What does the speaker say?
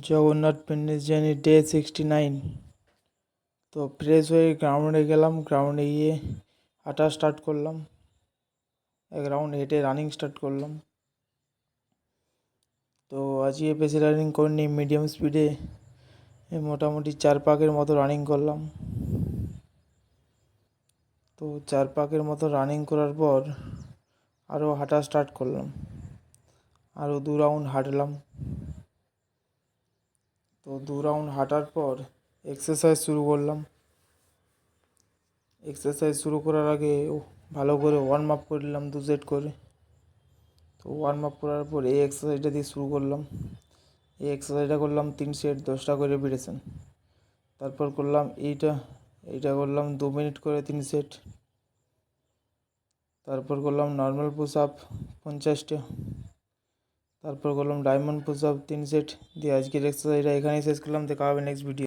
Jagannath fitness journey day 69। তো fresh হয়ে গ্রাউন্ডে গেলাম। গ্রাউন্ডে গিয়ে হাঁটা স্টার্ট করলাম। এক রাউন্ড হেঁটে রানিং স্টার্ট করলাম। তো আজকে বেশি রানিং করিনি, মিডিয়াম স্পিডে মোটামুটি 4 পাকের মতো রানিং করলাম। তো 4 পাকের মতো রানিং করার পর আরও হাঁটা স্টার্ট করলাম। আরও 2 রাউন্ড হাঁটলাম। তো 2 রাউন্ড হাঁটার পর এক্সারসাইজ শুরু করলাম। এক্সারসাইজ শুরু করার আগে ভালো করে ওয়ার্ম আপ করলাম 2 সেট করে। তো ওয়ার্ম আপ করার পর এই এক্সারসাইজটা দিয়ে শুরু করলাম। এই এক্সারসাইজটা করলাম 3 সেট, 10টা করে রেপিটেশন। তারপর করলাম এইটা করলাম 2 মিনিট করে 3 সেট। তারপর করলাম নর্মাল পুশ আপ 50টা। তারপর করলাম ডায়মন্ড পুশ আপ 3 সেট দিয়ে আজকের এক্সারসাইজটা এখানেই শেষ করলাম। দেখা হবে নেক্সট ভিডিও।